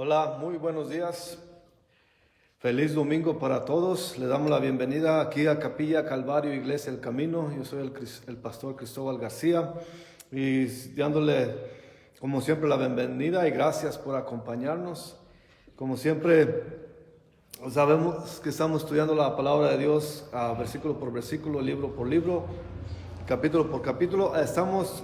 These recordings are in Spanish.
Hola, muy buenos días. Feliz domingo para todos. Le damos la bienvenida aquí a Capilla Calvario Iglesia El Camino. Yo soy el pastor Cristóbal García y dándole como siempre la bienvenida y gracias por acompañarnos. Como siempre sabemos que estamos estudiando la palabra de Dios versículo por versículo, libro por libro, capítulo por capítulo. Estamos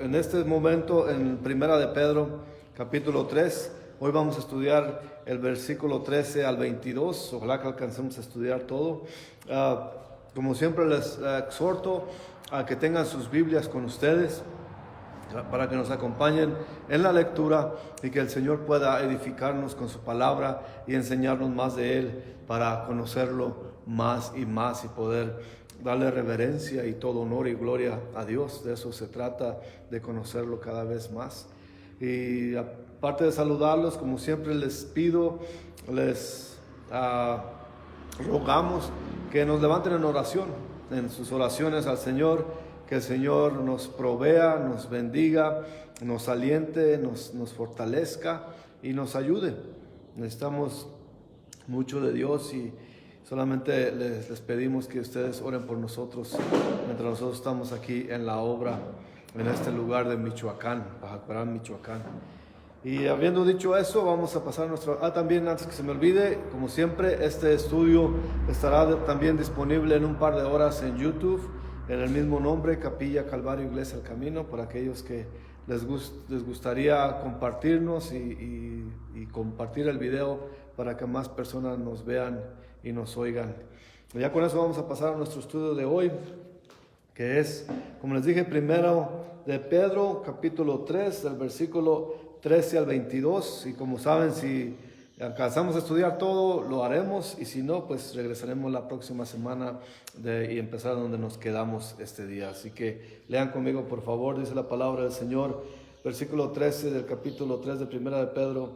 en este momento en Primera de Pedro, capítulo 3. Hoy vamos a estudiar el versículo 13 al 22. Ojalá que alcancemos a estudiar todo. Como siempre les exhorto a que tengan sus Biblias con ustedes para que nos acompañen en la lectura y que el Señor pueda edificarnos con su palabra y enseñarnos más de Él para conocerlo más y poder darle reverencia y todo honor y gloria a Dios. De eso se trata, de conocerlo cada vez más. Y aparte de saludarlos, como siempre les pido, les rogamos que nos levanten en oración, en sus oraciones al Señor, que el Señor nos provea, nos bendiga, nos aliente, nos fortalezca y nos ayude. Necesitamos mucho de Dios y solamente les pedimos que ustedes oren por nosotros mientras nosotros estamos aquí en la obra, en este lugar de Michoacán, Baja California, Michoacán. Y habiendo dicho eso, vamos a pasar a nuestro... también antes que se me olvide, como siempre, este estudio estará también disponible en un par de horas en YouTube, en el mismo nombre, Capilla Calvario Iglesia El Camino, para aquellos que les gustaría compartirnos y compartir el video para que más personas nos vean y nos oigan. Y ya con eso vamos a pasar a nuestro estudio de hoy, que es, como les dije, primero de Pedro, capítulo 3, del versículo 13 al 22. Y como saben, si alcanzamos a estudiar todo, lo haremos, y si no, pues regresaremos la próxima semana y empezar donde nos quedamos este día. Así que lean conmigo, por favor. Dice la palabra del Señor, versículo 13 del capítulo 3 de primera de Pedro.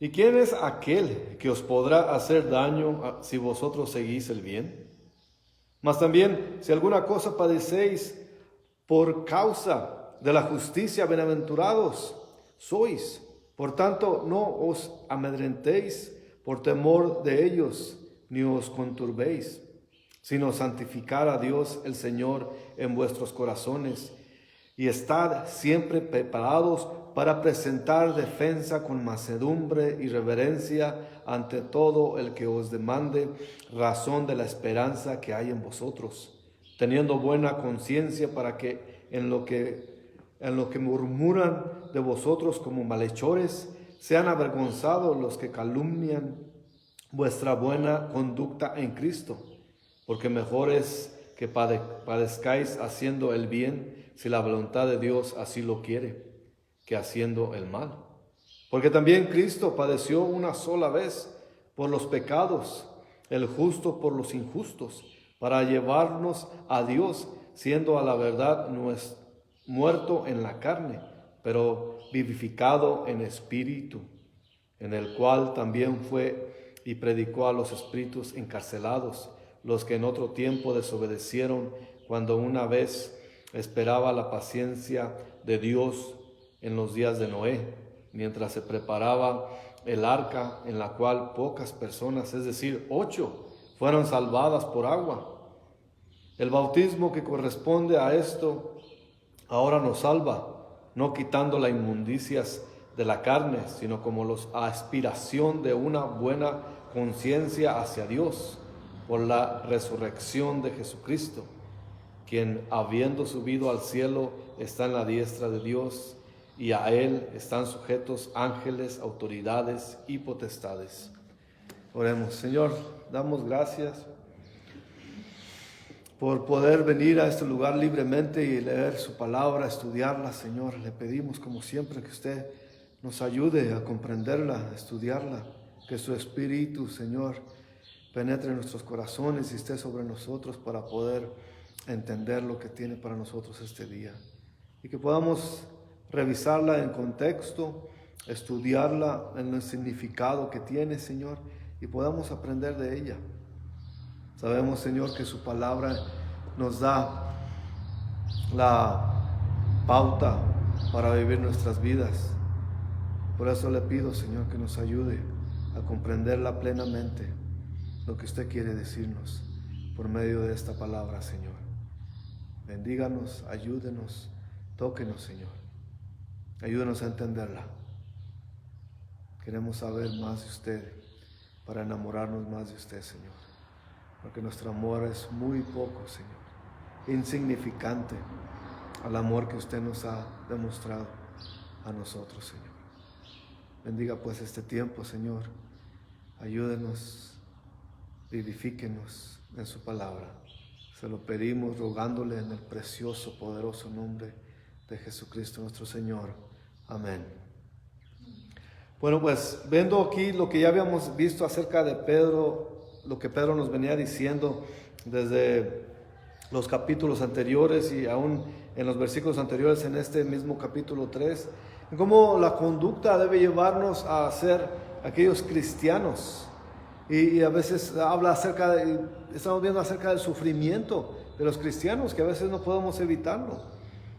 ¿Y quién es aquel que os podrá hacer daño si vosotros seguís el bien? Mas también, si alguna cosa padecéis por causa de la justicia, bienaventurados sois. Por tanto, no os amedrentéis por temor de ellos, ni os conturbéis, sino santificar a Dios el Señor en vuestros corazones, y estad siempre preparados para presentar defensa con mansedumbre y reverencia ante todo el que os demande razón de la esperanza que hay en vosotros, teniendo buena conciencia, para que en lo que murmuran de vosotros como malhechores sean avergonzados los que calumnian vuestra buena conducta en Cristo, porque mejor es que padezcáis haciendo el bien, si la voluntad de Dios así lo quiere, que haciendo el mal. Porque también Cristo padeció una sola vez por los pecados, el justo por los injustos, para llevarnos a Dios, siendo a la verdad muerto en la carne, pero vivificado en espíritu, en el cual también fue y predicó a los espíritus encarcelados, los que en otro tiempo desobedecieron, cuando una vez esperaba la paciencia de Dios en los días de Noé, mientras se preparaba el arca, en la cual pocas personas, es decir, 8, fueron salvadas por agua. El bautismo que corresponde a esto ahora nos salva, no quitando las inmundicias de la carne, sino como la aspiración de una buena conciencia hacia Dios, por la resurrección de Jesucristo, quien, habiendo subido al cielo, está en la diestra de Dios, y a Él están sujetos ángeles, autoridades y potestades. Oremos. Señor, damos gracias por poder venir a este lugar libremente y leer su palabra, estudiarla, Señor. Le pedimos, como siempre, que usted nos ayude a comprenderla, a estudiarla, que su Espíritu, Señor, penetre en nuestros corazones y esté sobre nosotros para poder entender lo que tiene para nosotros este día. Y que podamos revisarla en contexto, estudiarla en el significado que tiene, Señor, y podamos aprender de ella. Sabemos, Señor, que su palabra nos da la pauta para vivir nuestras vidas. Por eso le pido, Señor, que nos ayude a comprenderla plenamente, lo que usted quiere decirnos por medio de esta palabra, Señor. Bendíganos, ayúdenos, tóquenos, Señor. Ayúdenos a entenderla. Queremos saber más de usted para enamorarnos más de usted, Señor. Porque nuestro amor es muy poco, Señor, insignificante al amor que usted nos ha demostrado a nosotros, Señor. Bendiga pues este tiempo, Señor. Ayúdenos, vivifíquenos en su palabra. Se lo pedimos rogándole en el precioso, poderoso nombre de Jesucristo nuestro Señor. Amén. Bueno, pues viendo aquí lo que ya habíamos visto acerca de Pedro, lo que Pedro nos venía diciendo desde los capítulos anteriores y aún en los versículos anteriores en este mismo capítulo 3, cómo la conducta debe llevarnos a ser aquellos cristianos. Y a veces estamos viendo acerca del sufrimiento de los cristianos, que a veces no podemos evitarlo.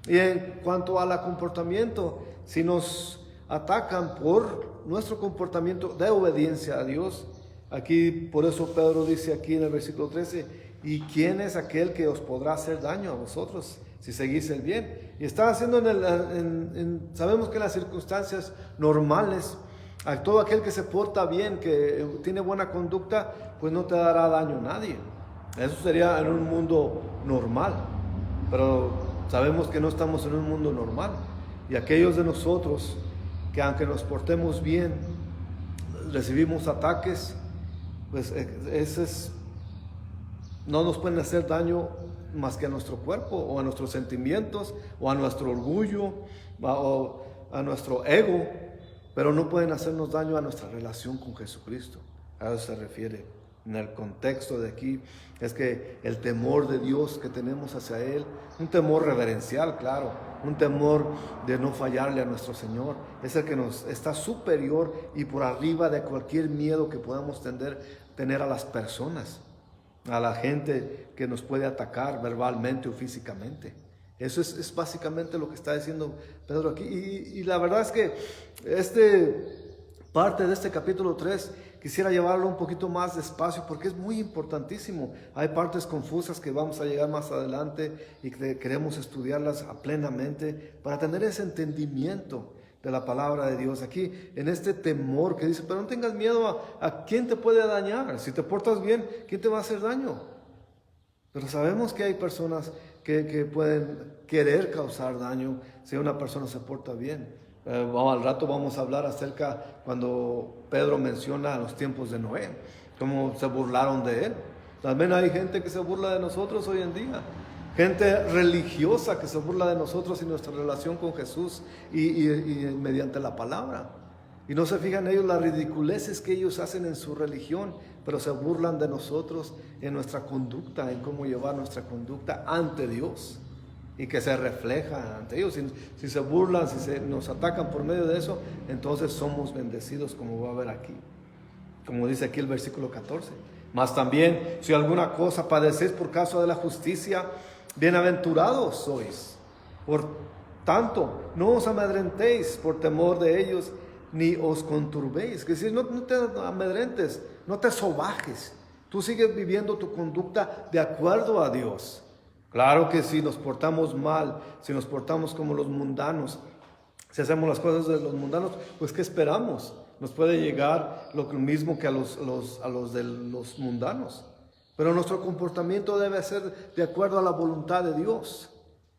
Y en cuanto al comportamiento, si nos atacan por nuestro comportamiento de obediencia a Dios, aquí por eso Pedro dice aquí en el versículo 13, ¿y quién es aquel que os podrá hacer daño a vosotros si seguís el bien? Y está haciendo sabemos que en las circunstancias normales, a todo aquel que se porta bien, que tiene buena conducta, pues no te dará daño a nadie. Eso sería en un mundo normal, pero sabemos que no estamos en un mundo normal. Y aquellos de nosotros que aunque nos portemos bien, recibimos ataques, pues no nos pueden hacer daño más que a nuestro cuerpo, o a nuestros sentimientos, o a nuestro orgullo, o a nuestro ego, pero no pueden hacernos daño a nuestra relación con Jesucristo. A eso se refiere en el contexto de aquí. Es que el temor de Dios que tenemos hacia Él, un temor reverencial, claro, un temor de no fallarle a nuestro Señor, es el que nos está superior y por arriba de cualquier miedo que podamos tener a las personas, a la gente que nos puede atacar verbalmente o físicamente. Eso es básicamente lo que está diciendo Pedro aquí. Y la verdad es que parte de este capítulo 3 quisiera llevarlo un poquito más despacio porque es muy importantísimo. Hay partes confusas que vamos a llegar más adelante y que queremos estudiarlas plenamente para tener ese entendimiento de la palabra de Dios. Aquí en este temor que dice, pero no tengas miedo a quién te puede dañar. Si te portas bien, ¿quién te va a hacer daño? Pero sabemos que hay personas que pueden querer causar daño si una persona se porta bien. Al rato vamos a hablar acerca cuando Pedro menciona los tiempos de Noé, cómo se burlaron de él. También hay gente que se burla de nosotros hoy en día, gente religiosa que se burla de nosotros y nuestra relación con Jesús y mediante la palabra. Y no se fijan ellos las ridiculeces que ellos hacen en su religión, pero se burlan de nosotros en nuestra conducta, en cómo llevar nuestra conducta ante Dios. Y que se refleja ante ellos. Si se burlan, si nos atacan por medio de eso, entonces somos bendecidos, como va a ver aquí. Como dice aquí el versículo 14. Mas también, si alguna cosa padecéis por causa de la justicia, bienaventurados sois. Por tanto, no os amedrentéis por temor de ellos, ni os conturbéis. Es decir, no te amedrentes, no te sobajes. Tú sigues viviendo tu conducta de acuerdo a Dios. Claro que si nos portamos mal, si nos portamos como los mundanos, si hacemos las cosas de los mundanos, pues ¿qué esperamos? Nos puede llegar lo mismo que a los de los mundanos. Pero nuestro comportamiento debe ser de acuerdo a la voluntad de Dios.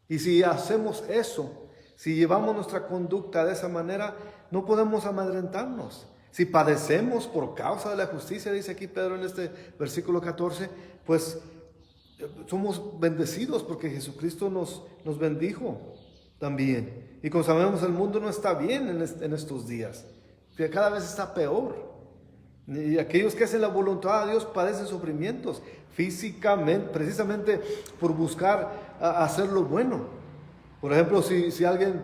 Y si hacemos eso, si llevamos nuestra conducta de esa manera, no podemos amedrentarnos. Si padecemos por causa de la justicia, dice aquí Pedro en este versículo 14, pues somos bendecidos porque Jesucristo nos bendijo también. Y como sabemos, el mundo no está bien en estos días, que cada vez está peor. Y aquellos que hacen la voluntad de Dios padecen sufrimientos físicamente, precisamente por buscar hacer lo bueno. Por ejemplo, si alguien,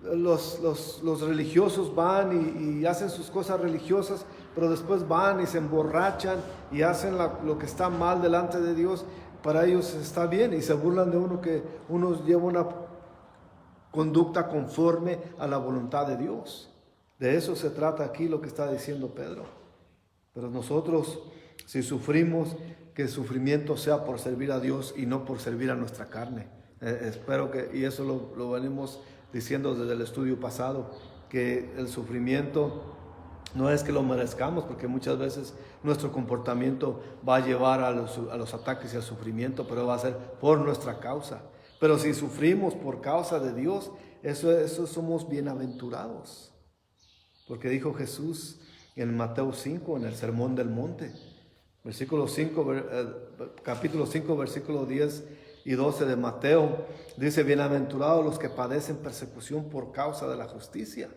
los religiosos van y hacen sus cosas religiosas, pero después van y se emborrachan y hacen lo que está mal delante de Dios, para ellos está bien, y se burlan de uno que uno lleva una conducta conforme a la voluntad de Dios. De eso se trata aquí lo que está diciendo Pedro. Pero nosotros, si sufrimos, que el sufrimiento sea por servir a Dios y no por servir a nuestra carne. Espero que, y eso lo venimos diciendo desde el estudio pasado, que el sufrimiento no es que lo merezcamos, porque muchas veces nuestro comportamiento va a llevar a los ataques y al sufrimiento, pero va a ser por nuestra causa. Pero si sufrimos por causa de Dios, eso somos bienaventurados. Porque dijo Jesús en Mateo 5, en el Sermón del Monte, capítulo 5, versículos 10 y 12 de Mateo, dice: bienaventurados los que padecen persecución por causa de la justicia,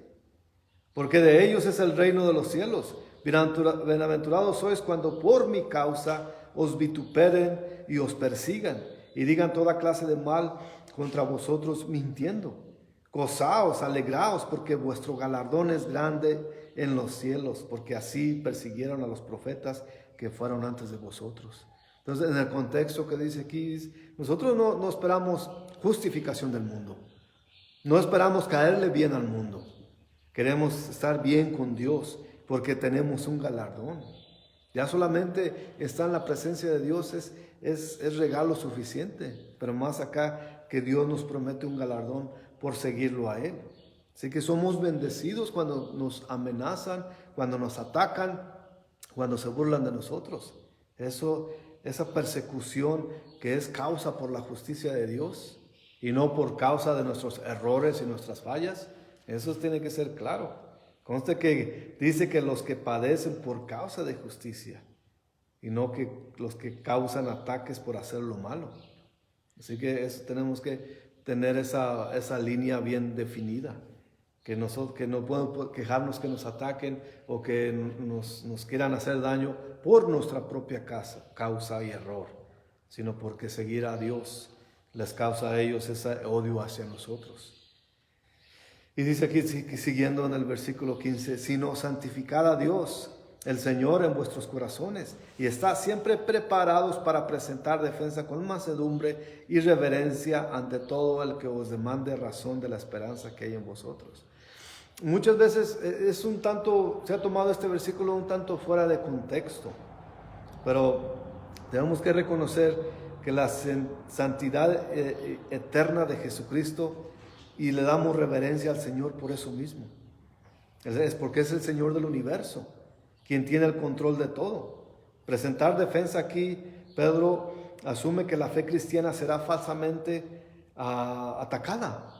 porque de ellos es el reino de los cielos. Bienaventurados sois cuando por mi causa os vituperen y os persigan, y digan toda clase de mal contra vosotros mintiendo. Gozaos, alegraos, porque vuestro galardón es grande en los cielos, porque así persiguieron a los profetas que fueron antes de vosotros. Entonces, en el contexto que dice aquí, nosotros no esperamos justificación del mundo. No esperamos caerle bien al mundo. Queremos estar bien con Dios porque tenemos un galardón. Ya solamente estar en la presencia de Dios es regalo suficiente, pero más acá que Dios nos promete un galardón por seguirlo a Él. Así que somos bendecidos cuando nos amenazan, cuando nos atacan, cuando se burlan de nosotros. Esa persecución que es causa por la justicia de Dios y no por causa de nuestros errores y nuestras fallas, eso tiene que ser claro. Conste que dice que los que padecen por causa de justicia y no que los que causan ataques por hacer lo malo. Así que tenemos que tener esa línea bien definida, que no podemos quejarnos que nos ataquen o que nos quieran hacer daño por nuestra propia causa y error, sino porque seguir a Dios les causa a ellos ese odio hacia nosotros. Y dice aquí, siguiendo en el versículo 15, sino santificad a Dios, el Señor, en vuestros corazones, y estad siempre preparados para presentar defensa con mansedumbre y reverencia ante todo el que os demande razón de la esperanza que hay en vosotros. Muchas veces se ha tomado este versículo un tanto fuera de contexto, pero tenemos que reconocer que la santidad eterna de Jesucristo, y le damos reverencia al Señor por eso mismo. Es porque es el Señor del universo, quien tiene el control de todo. Presentar defensa aquí, Pedro asume que la fe cristiana será falsamente atacada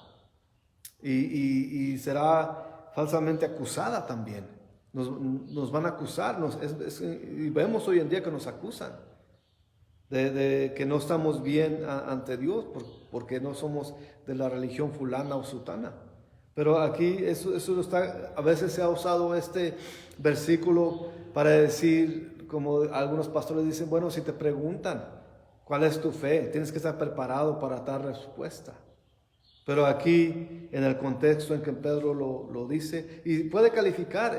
y será falsamente acusada también. Nos van a acusar, y vemos hoy en día que nos acusan de que no estamos bien ante Dios porque no somos de la religión fulana o sutana. Pero aquí a veces se ha usado este versículo para decir, como algunos pastores dicen, bueno, si te preguntan cuál es tu fe, tienes que estar preparado para dar respuesta. Pero aquí, en el contexto en que Pedro lo dice, y puede calificar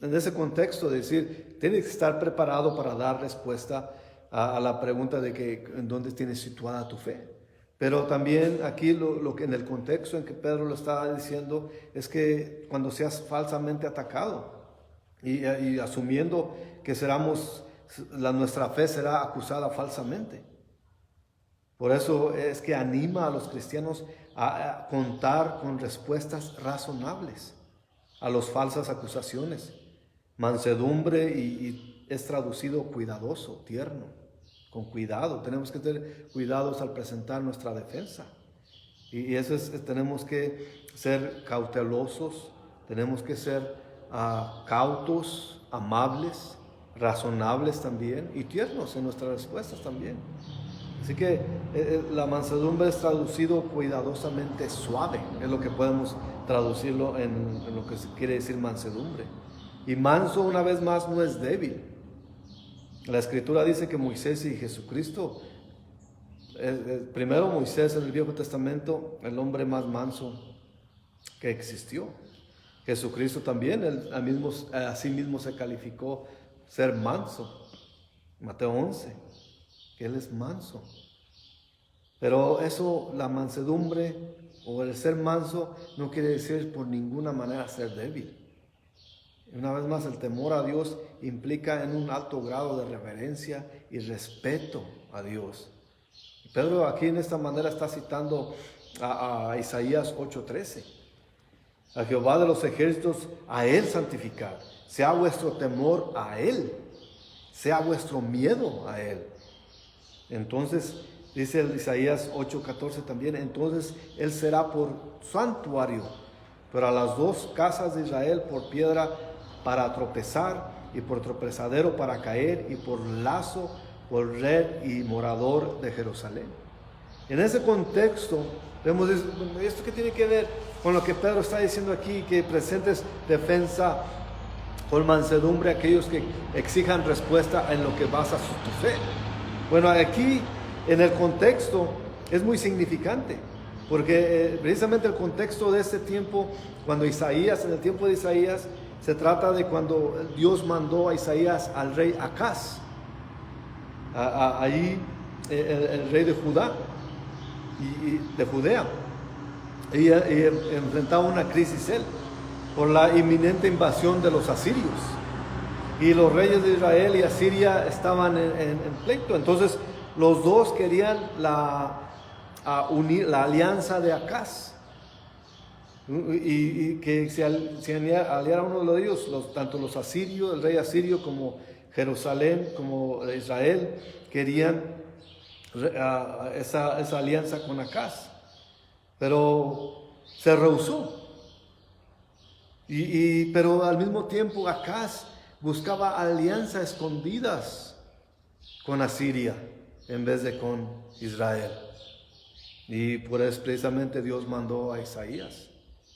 en ese contexto de decir, tienes que estar preparado para dar respuesta a la pregunta de que en dónde tienes situada tu fe. Pero también aquí lo que en el contexto en que Pedro lo estaba diciendo es que cuando seas falsamente atacado y asumiendo que nuestra fe será acusada falsamente. Por eso es que anima a los cristianos a contar con respuestas razonables a las falsas acusaciones. Mansedumbre y es traducido cuidadoso, tierno, con cuidado. Tenemos que tener cuidados al presentar nuestra defensa. Y eso tenemos que ser cautelosos, tenemos que ser cautos, amables, razonables también y tiernos en nuestras respuestas también. Así que la mansedumbre es traducido cuidadosamente suave, es lo que podemos traducirlo en lo que se quiere decir mansedumbre. Y manso, una vez más, no es débil. La Escritura dice que Moisés y Jesucristo, primero Moisés en el Viejo Testamento, el hombre más manso que existió. Jesucristo también, así mismo se calificó ser manso. Mateo 11, que Él es manso. Pero la mansedumbre o el ser manso no quiere decir por ninguna manera ser débil. Una vez más, el temor a Dios implica en un alto grado de reverencia y respeto a Dios. Pedro aquí en esta manera está citando a Isaías 8:13. A Jehová de los ejércitos, a Él santificad. Sea vuestro temor a Él, sea vuestro miedo a Él. Entonces, dice el Isaías 8:14 también, entonces Él será por santuario, pero a las dos casas de Israel por piedra para tropezar, y por tropezadero para caer, y por lazo, por red y morador de Jerusalén. En ese contexto, vemos esto que tiene que ver con lo que Pedro está diciendo aquí, que presentes defensa con mansedumbre a aquellos que exijan respuesta en lo que basa tu fe. Bueno, aquí en el contexto es muy significante, porque precisamente el contexto de este tiempo, en el tiempo de Isaías, se trata de cuando Dios mandó a Isaías al rey Acaz, allí el rey de Judá y de Judea, y enfrentaba una crisis él por la inminente invasión de los asirios, y los reyes de Israel y Asiria estaban en pleito. Entonces los dos querían unir la alianza de Acaz, y que se aliara uno de ellos, tanto los asirios, el rey asirio, como Jerusalén, como Israel, querían esa alianza con Acaz, pero se rehusó. Pero al mismo tiempo Acaz buscaba alianzas escondidas con Asiria en vez de con Israel. Y por eso precisamente Dios mandó a Isaías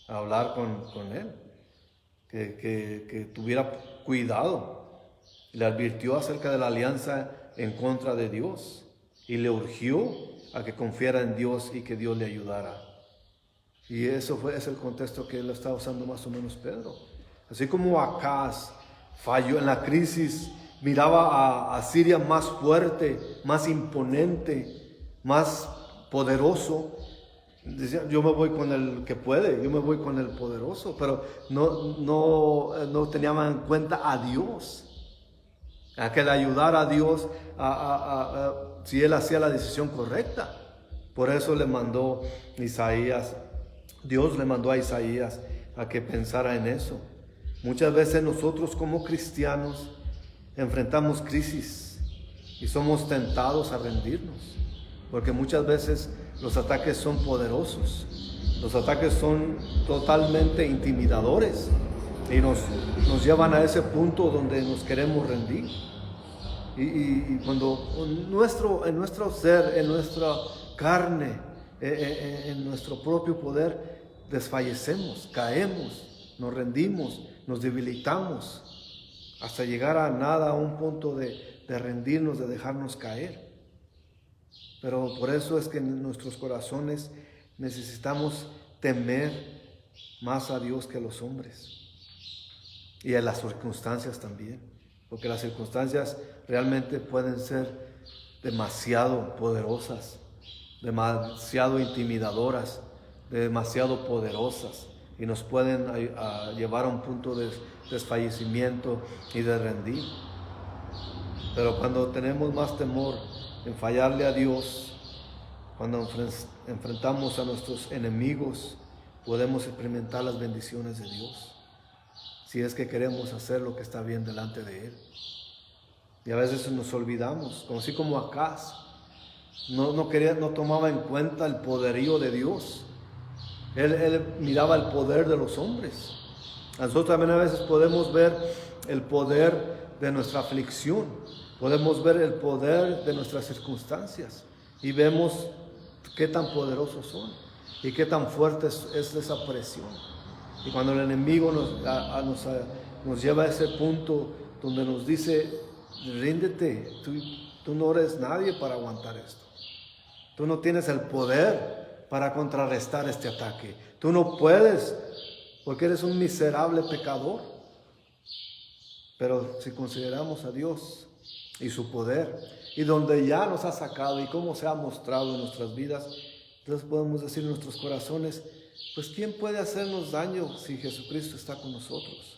a hablar con él, que tuviera cuidado. Le advirtió acerca de la alianza en contra de Dios y le urgió a que confiara en Dios y que Dios le ayudara. Y es el contexto que él está usando más o menos Pedro. Así como Acaz falló en la crisis, miraba a Siria más fuerte, más imponente, más poderoso. Decía, yo me voy con el que puede, yo me voy con el poderoso, pero no tenían en cuenta a Dios, a que le ayudara a Dios si él hacía la decisión correcta. Por eso le mandó Isaías, Dios le mandó a Isaías a que pensara en eso. Muchas veces nosotros como cristianos enfrentamos crisis y somos tentados a rendirnos, porque muchas veces los ataques son poderosos, los ataques son totalmente intimidadores y nos llevan a ese punto donde nos queremos rendir. Y cuando en nuestro ser, en nuestra carne, en nuestro propio poder, desfallecemos, caemos, nos rendimos, nos debilitamos, hasta llegar a nada, a un punto de rendirnos, de dejarnos caer. Pero por eso es que en nuestros corazones necesitamos temer más a Dios que a los hombres y a las circunstancias también, porque las circunstancias realmente pueden ser demasiado poderosas, demasiado intimidadoras, demasiado poderosas, y nos pueden llevar a un punto de desfallecimiento y de rendir. Pero cuando tenemos más temor en fallarle a Dios, cuando enfrentamos a nuestros enemigos, podemos experimentar las bendiciones de Dios, si es que queremos hacer lo que está bien delante de Él. Y a veces nos olvidamos, así como Acaz, no tomaba en cuenta el poderío de Dios. Él miraba el poder de los hombres. Nosotros también a veces podemos ver el poder de nuestra aflicción, podemos ver el poder de nuestras circunstancias y vemos qué tan poderosos son y qué tan fuerte es esa presión. Y cuando el enemigo nos lleva a ese punto donde nos dice, ríndete, tú no eres nadie para aguantar esto, tú no tienes el poder para contrarrestar este ataque, tú no puedes porque eres un miserable pecador. Pero si consideramos a Dios y su poder, y donde ya nos ha sacado y cómo se ha mostrado en nuestras vidas, Entonces podemos decir en nuestros corazones, pues ¿quién puede hacernos daño si Jesucristo está con nosotros?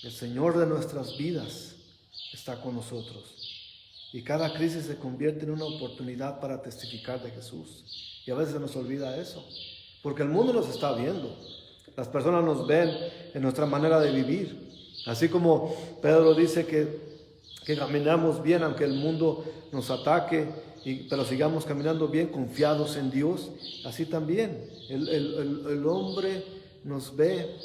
El Señor de nuestras vidas está con nosotros. Y cada crisis se convierte en una oportunidad para testificar de Jesús. Y a veces se nos olvida eso, porque el mundo nos está viendo. Las personas nos ven en nuestra manera de vivir. Así como Pedro dice que caminamos bien aunque el mundo nos ataque, pero sigamos caminando bien, confiados en Dios. Así también el hombre nos ve,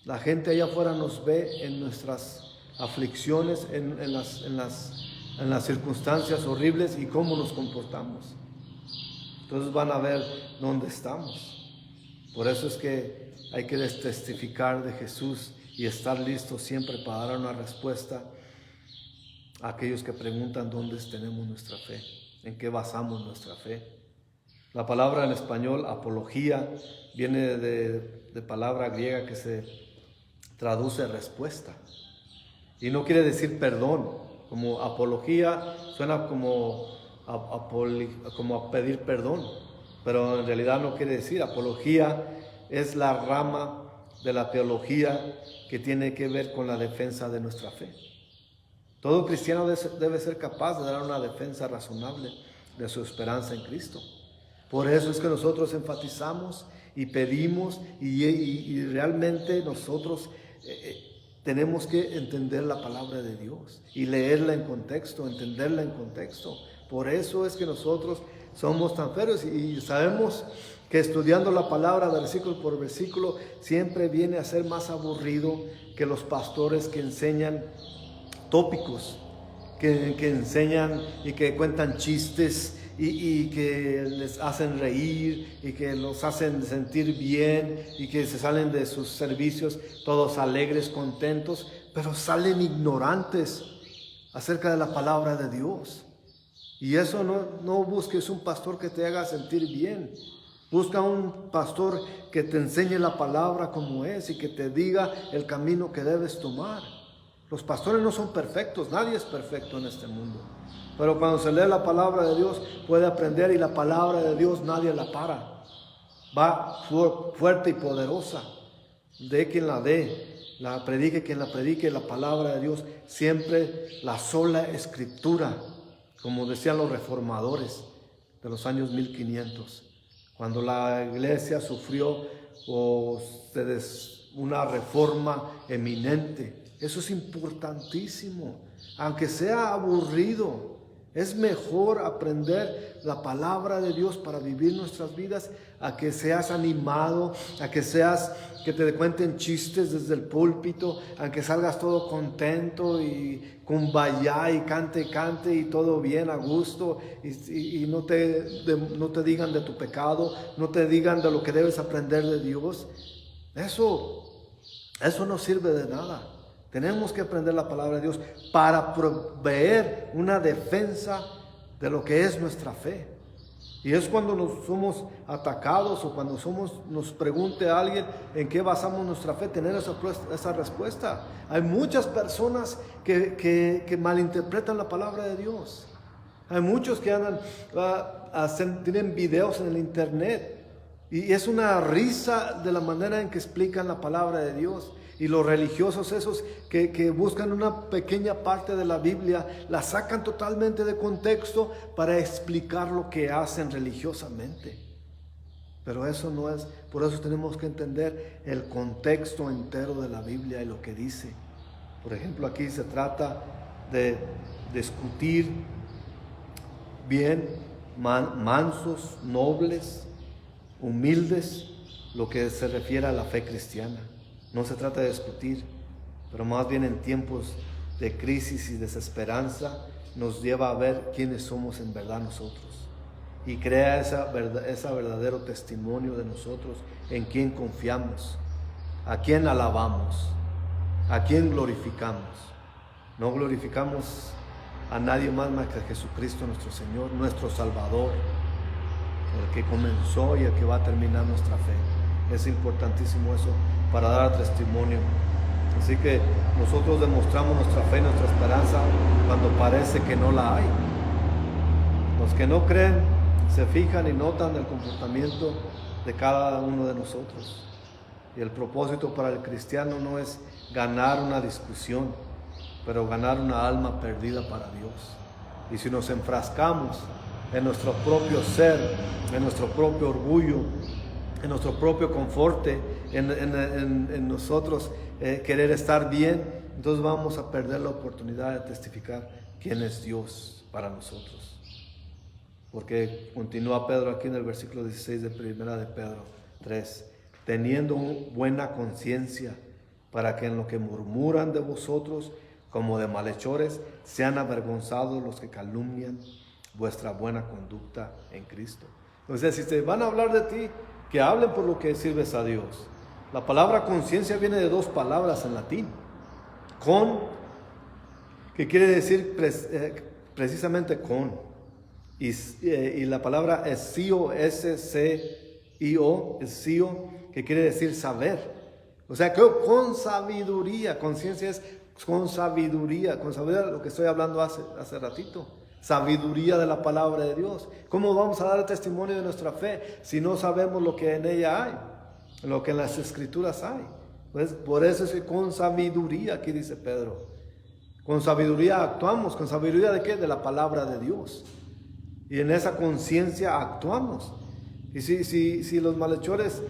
la gente allá afuera nos ve en nuestras aflicciones, en las circunstancias horribles y cómo nos comportamos. Entonces van a ver dónde estamos. Por eso es que hay que testificar de Jesús y estar listos siempre para dar una respuesta a aquellos que preguntan dónde tenemos nuestra fe, en qué basamos nuestra fe. La palabra en español, apología, viene de palabra griega que se traduce respuesta. Y no quiere decir perdón. Como apología suena como a pedir perdón, pero en realidad no quiere decir. Apología es la rama de la teología que tiene que ver con la defensa de nuestra fe. Todo cristiano debe ser capaz de dar una defensa razonable de su esperanza en Cristo. Por eso es que nosotros enfatizamos y pedimos y realmente nosotros tenemos que entender la palabra de Dios y leerla en contexto, entenderla en contexto. Por eso es que nosotros somos tan férreos y sabemos que estudiando la palabra versículo por versículo siempre viene a ser más aburrido que los pastores que enseñan tópicos, que enseñan y que cuentan chistes y que les hacen reír y que los hacen sentir bien y que se salen de sus servicios todos alegres, contentos, pero salen ignorantes acerca de la palabra de Dios. Y eso no busques un pastor que te haga sentir bien. Busca un pastor que te enseñe la palabra como es y que te diga el camino que debes tomar. Los pastores no son perfectos, nadie es perfecto en este mundo. Pero cuando se lee la palabra de Dios puede aprender, y la palabra de Dios nadie la para. Va fuerte y poderosa. De quien la dé, la predique quien la predique, la palabra de Dios, siempre la sola escritura, como decían los reformadores de los años 1500, cuando la iglesia sufrió una reforma eminente. Eso es importantísimo, aunque sea aburrido. Es mejor aprender la palabra de Dios para vivir nuestras vidas a que seas animado, a que te cuenten chistes desde el púlpito, a que salgas todo contento y cumbayá y cante y todo bien a gusto y no te digan de tu pecado, no te digan de lo que debes aprender de Dios. Eso no sirve de nada. Tenemos que aprender la palabra de Dios para proveer una defensa de lo que es nuestra fe. Y es cuando nos somos atacados o cuando nos pregunte a alguien en qué basamos nuestra fe, tener esa respuesta. Hay muchas personas que malinterpretan la palabra de Dios. Hay muchos que tienen videos en el internet y es una risa de la manera en que explican la palabra de Dios. Y los religiosos esos que buscan una pequeña parte de la Biblia, la sacan totalmente de contexto para explicar lo que hacen religiosamente. Pero eso no es, por eso tenemos que entender el contexto entero de la Biblia y lo que dice. Por ejemplo, aquí se trata de discutir bien, mansos, nobles, humildes, lo que se refiere a la fe cristiana. No se trata de discutir, pero más bien en tiempos de crisis y desesperanza nos lleva a ver quiénes somos en verdad nosotros y crea ese verdadero testimonio de nosotros, en quién confiamos, a quién alabamos, a quién glorificamos. No glorificamos a nadie más que a Jesucristo nuestro Señor, nuestro Salvador, el que comenzó y el que va a terminar nuestra fe. Es importantísimo eso para dar testimonio. Así que nosotros demostramos nuestra fe, nuestra esperanza cuando parece que no la hay. Los que no creen se fijan y notan el comportamiento de cada uno de nosotros. Y el propósito para el cristiano no es ganar una discusión, pero ganar una alma perdida para Dios. Y si nos enfrascamos en nuestro propio ser, en nuestro propio orgullo, en nuestro propio confort, en nosotros querer estar bien, entonces vamos a perder la oportunidad de testificar quién es Dios para nosotros. Porque continúa Pedro aquí en el versículo 16 de primera de Pedro 3, teniendo buena conciencia, para que en lo que murmuran de vosotros como de malhechores sean avergonzados los que calumnian vuestra buena conducta en Cristo. Entonces, si te van a hablar de ti, que hablen por lo que sirves a Dios. La palabra conciencia viene de dos palabras en latín. Con, que quiere decir precisamente con, y la palabra escio, S-C-I-O, escio, que quiere decir saber. O sea, que con sabiduría, conciencia es con sabiduría, lo que estoy hablando hace ratito. Sabiduría de la palabra de Dios. ¿Cómo vamos a dar testimonio de nuestra fe si no sabemos lo que en ella hay, lo que en las escrituras hay? Pues por eso es que con sabiduría, aquí dice Pedro, con sabiduría actuamos. ¿Con sabiduría de qué? De la palabra de Dios. Y en esa conciencia actuamos. Y si los malhechores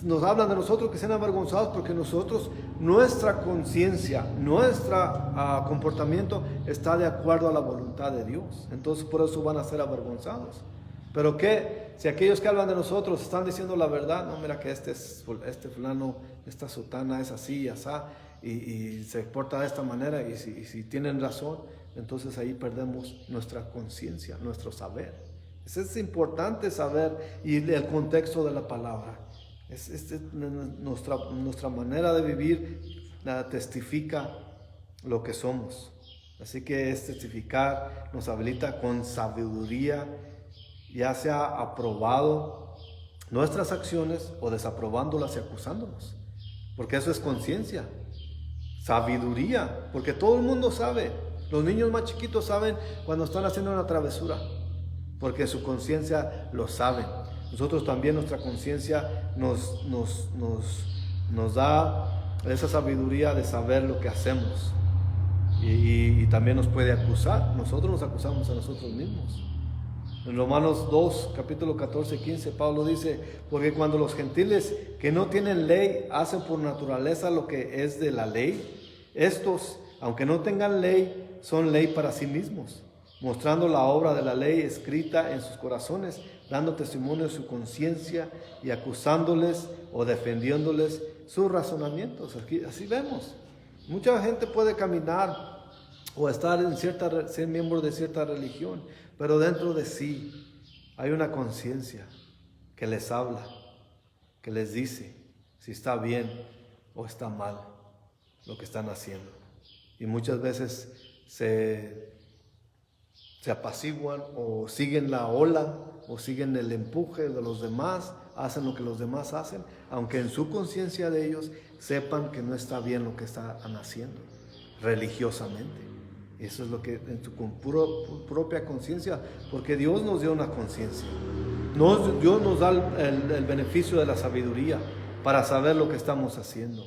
nos hablan de nosotros, que sean avergonzados, porque nosotros, nuestra conciencia, nuestro comportamiento está de acuerdo a la voluntad de Dios. Entonces por eso van a ser avergonzados. Pero ¿qué? Si aquellos que hablan de nosotros están diciendo la verdad, no, mira que este fulano, esta sotana es así, asá, y se porta de esta manera, y si tienen razón, entonces ahí perdemos nuestra conciencia, nuestro saber. Es importante saber y el contexto de la palabra. Nuestra manera de vivir testifica lo que somos. Así que testificar nos habilita con sabiduría, ya sea aprobado nuestras acciones o desaprobándolas y acusándonos. Porque eso es conciencia. Sabiduría, porque todo el mundo sabe. Los niños más chiquitos saben cuando están haciendo una travesura, porque su conciencia lo sabe. Nosotros también, nuestra conciencia nos da esa sabiduría de saber lo que hacemos, y también nos puede acusar. Nosotros nos acusamos a nosotros mismos. En Romanos 2, capítulo 14, 15, Pablo dice, porque cuando los gentiles que no tienen ley hacen por naturaleza lo que es de la ley, estos, aunque no tengan ley, son ley para sí mismos, mostrando la obra de la ley escrita en sus corazones, dando testimonio de su conciencia y acusándoles o defendiéndoles sus razonamientos. Así vemos. Mucha gente puede caminar o estar ser miembro de cierta religión, pero dentro de sí hay una conciencia que les habla, que les dice si está bien o está mal lo que están haciendo. Y muchas veces se apaciguan o siguen la ola o siguen el empuje de los demás, hacen lo que los demás hacen, aunque en su conciencia de ellos sepan que no está bien lo que están haciendo religiosamente. Eso es lo que en su propia conciencia, porque Dios nos dio una conciencia. Dios nos da el beneficio de la sabiduría para saber lo que estamos haciendo.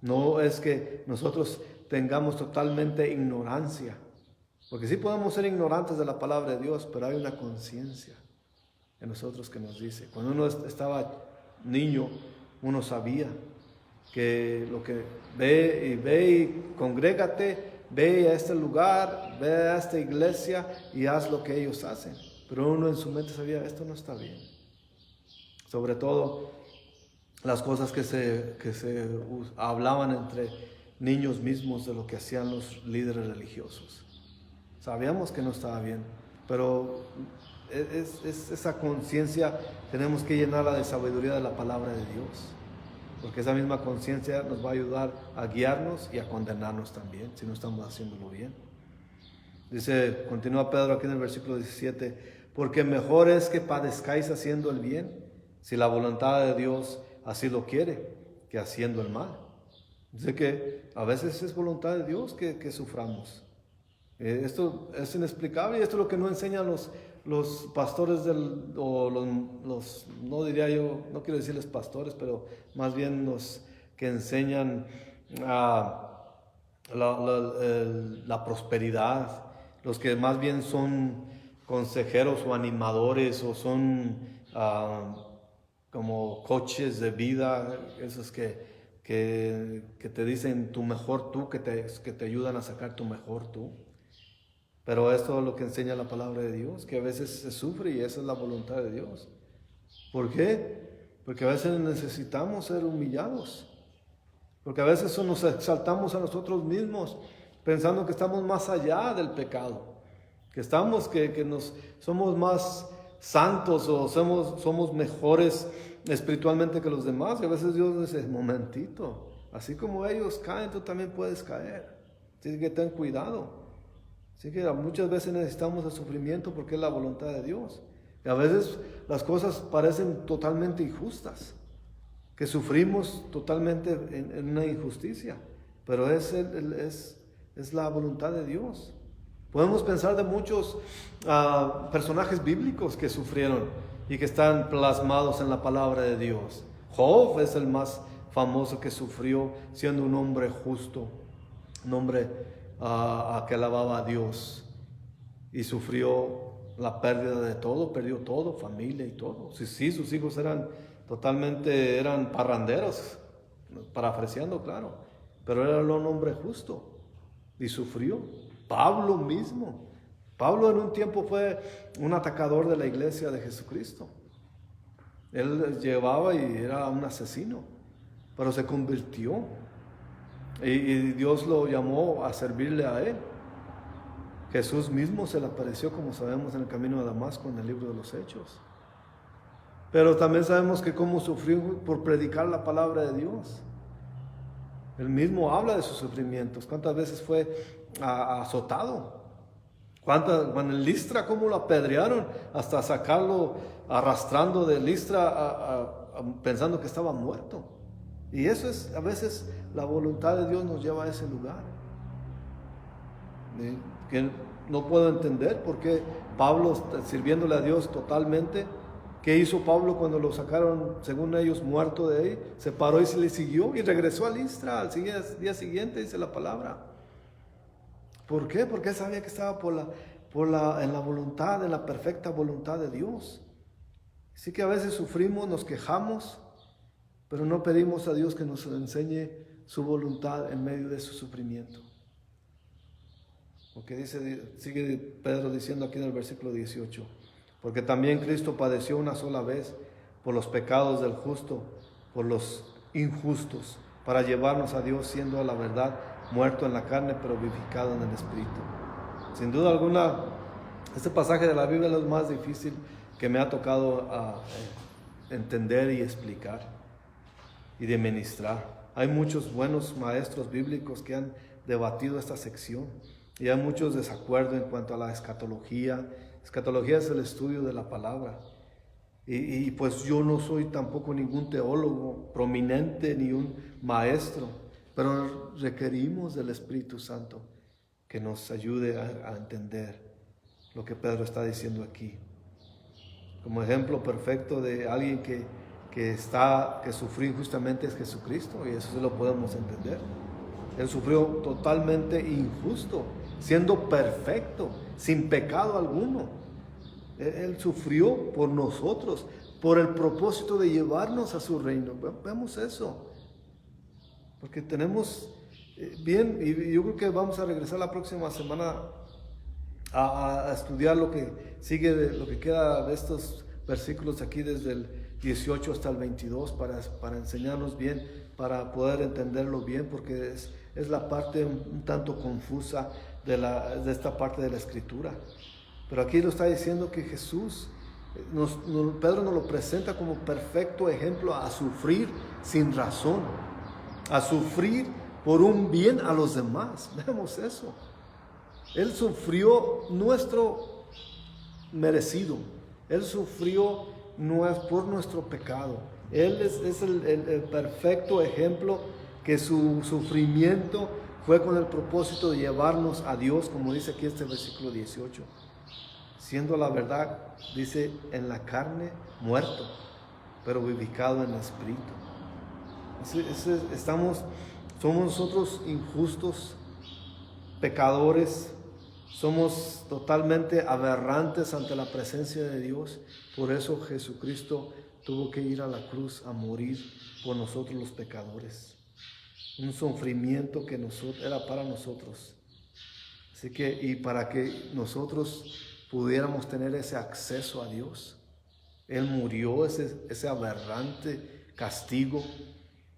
No es que nosotros tengamos totalmente ignorancia, porque sí podemos ser ignorantes de la palabra de Dios, pero hay una conciencia en nosotros que nos dice. Cuando uno estaba niño, uno sabía que lo que ve y congrégate, ve a este lugar, ve a esta iglesia y haz lo que ellos hacen. Pero uno en su mente sabía, esto no está bien. Sobre todo las cosas que se hablaban entre niños mismos de lo que hacían los líderes religiosos. Sabíamos que no estaba bien, pero esa conciencia tenemos que llenarla de sabiduría de la palabra de Dios, porque esa misma conciencia nos va a ayudar a guiarnos y a condenarnos también si no estamos haciéndolo bien. Dice, continúa Pedro aquí en el versículo 17, porque mejor es que padezcáis haciendo el bien, si la voluntad de Dios así lo quiere, que haciendo el mal. Dice que a veces es voluntad de Dios que suframos. Esto es inexplicable, y esto es lo que no enseñan los los pastores no diría yo, no quiero decirles pastores, pero más bien los que enseñan la prosperidad, los que más bien son consejeros o animadores o son como coaches de vida, esos que te dicen tu mejor tú, que te ayudan a sacar tu mejor tú. Pero esto es lo que enseña la palabra de Dios, que a veces se sufre y esa es la voluntad de Dios. ¿Por qué? Porque a veces necesitamos ser humillados. Porque a veces nos exaltamos a nosotros mismos pensando que estamos más allá del pecado. Que somos más santos o somos mejores espiritualmente que los demás. Y a veces Dios dice, momentito, así como ellos caen, tú también puedes caer. Así que ten cuidado. Así que muchas veces necesitamos el sufrimiento porque es la voluntad de Dios. Y a veces las cosas parecen totalmente injustas, que sufrimos totalmente en una injusticia, pero es la voluntad de Dios. Podemos pensar de muchos personajes bíblicos que sufrieron y que están plasmados en la palabra de Dios. Job es el más famoso que sufrió siendo un hombre justo, un hombre que alababa a Dios y sufrió la pérdida de todo, perdió todo, familia y todo. Sí, sus hijos eran parranderos, parafraseando, claro, pero era un hombre justo y sufrió. Pablo mismo. Pablo en un tiempo fue un atacador de la iglesia de Jesucristo. Él llevaba y era un asesino, pero se convirtió. Y Dios lo llamó a servirle a él. Jesús mismo se le apareció, como sabemos, en el camino de Damasco, en el libro de los Hechos. Pero también sabemos que cómo sufrió por predicar la palabra de Dios. Él mismo habla de sus sufrimientos. ¿Cuántas veces fue azotado? Cuando en Listra, cómo lo apedrearon hasta sacarlo arrastrando de Listra pensando que estaba muerto. Y eso es, a veces la voluntad de Dios nos lleva a ese lugar. Que no puedo entender por qué Pablo, sirviéndole a Dios totalmente, ¿qué hizo Pablo cuando lo sacaron, según ellos, muerto de ahí? Se paró y se le siguió y regresó a Listra al día siguiente, dice la palabra. ¿Por qué? Porque él sabía que estaba en la voluntad, en la perfecta voluntad de Dios. Así que a veces sufrimos, nos quejamos, pero no pedimos a Dios que nos enseñe su voluntad en medio de su sufrimiento. Porque sigue Pedro diciendo aquí en el versículo 18, porque también Cristo padeció una sola vez por los pecados del justo, por los injustos, para llevarnos a Dios, siendo a la verdad muerto en la carne, pero vivificado en el Espíritu. Sin duda alguna, este pasaje de la Biblia es lo más difícil que me ha tocado entender y explicar y de ministrar. Hay muchos buenos maestros bíblicos que han debatido esta sección y hay muchos desacuerdos en cuanto a la escatología. Escatología es el estudio de la palabra. Y pues yo no soy tampoco ningún teólogo prominente ni un maestro, pero requerimos del Espíritu Santo que nos ayude a entender lo que Pedro está diciendo aquí. Como ejemplo perfecto de alguien que sufrió injustamente es Jesucristo, y eso sí lo podemos entender. Él sufrió totalmente injusto, siendo perfecto, sin pecado alguno. Él sufrió por nosotros, por el propósito de llevarnos a su reino. Vemos eso. Porque tenemos bien, y yo creo que vamos a regresar la próxima semana a estudiar lo que sigue, lo que queda de estos versículos aquí desde el 18 hasta el 22 para enseñarnos bien, para poder entenderlo bien, porque es la parte un tanto confusa de esta parte de la Escritura. Pero aquí lo está diciendo que Jesús, Pedro nos lo presenta como perfecto ejemplo a sufrir sin razón, a sufrir por un bien a los demás. Vemos eso. Él sufrió nuestro merecido. Él sufrió por nuestro pecado. Él es el perfecto ejemplo, que su sufrimiento fue con el propósito de llevarnos a Dios, como dice aquí este versículo 18. siendo la verdad, dice, en la carne muerto, pero vivificado en el espíritu. Somos nosotros injustos, pecadores, somos totalmente aberrantes ante la presencia de Dios. Por eso Jesucristo tuvo que ir a la cruz a morir por nosotros los pecadores. Un sufrimiento que era para nosotros. Así que, y para que nosotros pudiéramos tener ese acceso a Dios, Él murió ese aberrante castigo,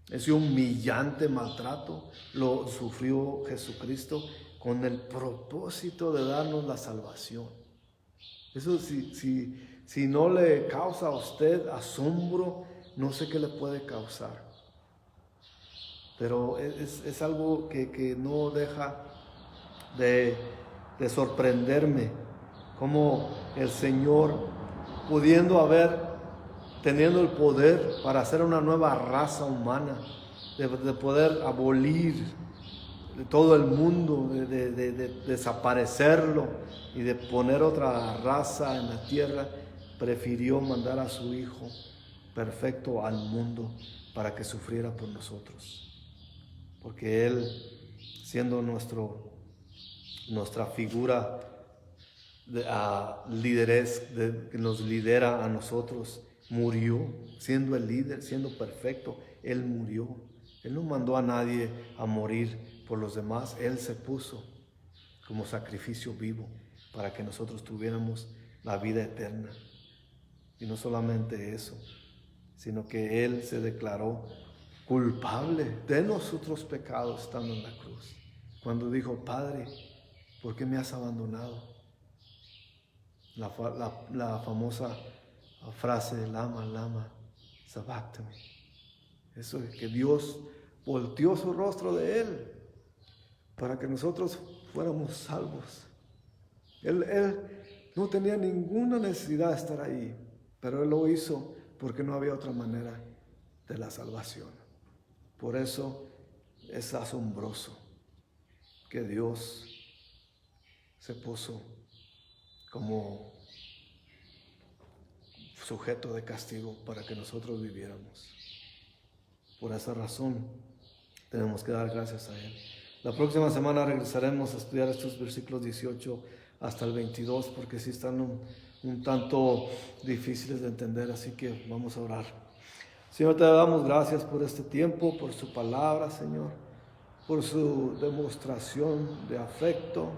ese humillante maltrato, lo sufrió Jesucristo con el propósito de darnos la salvación. Eso si no le causa a usted asombro, no sé qué le puede causar. Pero es algo que no deja de sorprenderme, como el Señor, teniendo el poder para hacer una nueva raza humana, de poder abolir de todo el mundo, de desaparecerlo y de poner otra raza en la tierra, prefirió mandar a su Hijo perfecto al mundo para que sufriera por nosotros. Porque Él, siendo nuestra figura que nos lidera a nosotros, murió, siendo el líder, siendo perfecto, Él murió. Él no mandó a nadie a morir por los demás, Él se puso como sacrificio vivo para que nosotros tuviéramos la vida eterna. Y no solamente eso, sino que Él se declaró culpable de nuestros pecados estando en la cruz. Cuando dijo, Padre, ¿por qué me has abandonado? La famosa frase, lama, lama, sabactame. Eso es que Dios volteó su rostro de Él para que nosotros fuéramos salvos. Él no tenía ninguna necesidad de estar ahí, pero Él lo hizo porque no había otra manera de la salvación. Por eso es asombroso que Dios se puso como sujeto de castigo para que nosotros viviéramos. Por esa razón tenemos que dar gracias a Él. La próxima semana regresaremos a estudiar estos versículos 18 hasta el 22, porque sí están un tanto difíciles de entender, así que vamos a orar. Señor, te damos gracias por este tiempo, por su palabra, Señor, por su demostración de afecto,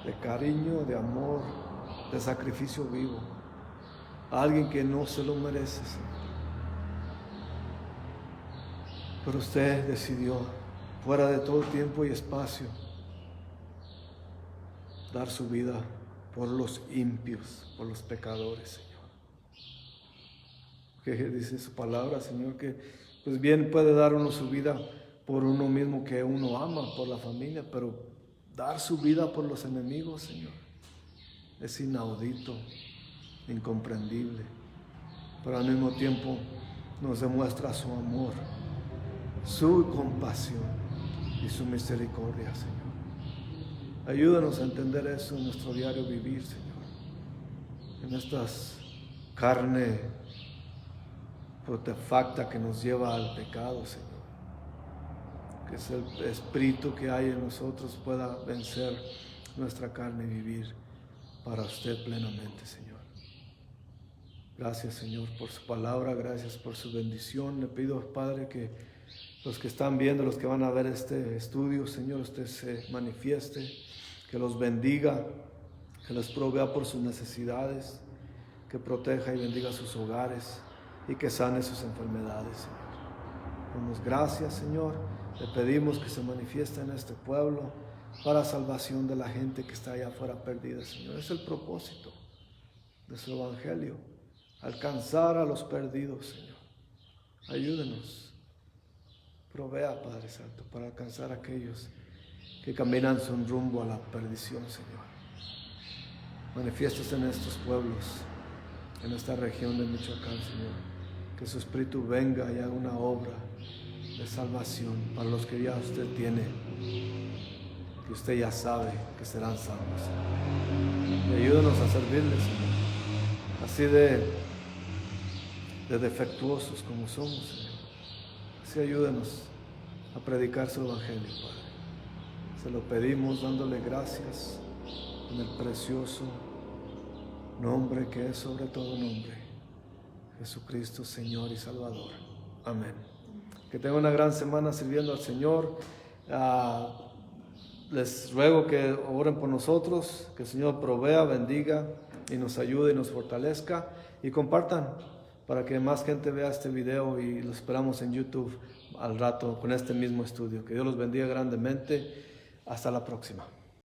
de cariño, de amor, de sacrificio vivo, a alguien que no se lo merece, Señor. Pero usted decidió, fuera de todo tiempo y espacio, dar su vida por los impios, por los pecadores, Señor. Que dice su palabra, Señor, que pues bien puede dar uno su vida por uno mismo que uno ama, por la familia, pero dar su vida por los enemigos, Señor, es inaudito, incomprendible, pero al mismo tiempo nos demuestra su amor, su compasión y su misericordia, Señor. Ayúdanos a entender eso en nuestro diario vivir, Señor, en estas carne protefacta que nos lleva al pecado, Señor. Que es el espíritu que hay en nosotros pueda vencer nuestra carne y vivir para usted plenamente, Señor. Gracias, Señor, por su palabra, gracias por su bendición. Le pido, Padre, que los que están viendo, los que van a ver este estudio, Señor, usted se manifieste, que los bendiga, que les provea por sus necesidades, que proteja y bendiga sus hogares y que sane sus enfermedades, Señor. Damos gracias, Señor. Le pedimos que se manifieste en este pueblo para salvación de la gente que está allá afuera perdida, Señor. Es el propósito de su evangelio, alcanzar a los perdidos, Señor. Ayúdenos. Provea, Padre Santo, para alcanzar a aquellos que caminan sin rumbo a la perdición, Señor. Manifiéstate en estos pueblos, en esta región de Michoacán, Señor. Que su Espíritu venga y haga una obra de salvación para los que ya usted tiene que usted ya sabe que serán salvos. Y ayúdanos a servirle, Señor, así de defectuosos como somos, Señor. Así ayúdanos a predicar su evangelio, Padre. Se lo pedimos dándole gracias en el precioso nombre que es sobre todo nombre, Jesucristo, Señor y Salvador. Amén. Que tenga una gran semana sirviendo al Señor. Les ruego que oren por nosotros, que el Señor provea, bendiga y nos ayude y nos fortalezca, y compartan para que más gente vea este video, y lo esperamos en YouTube al rato con este mismo estudio. Que Dios los bendiga grandemente. Hasta la próxima.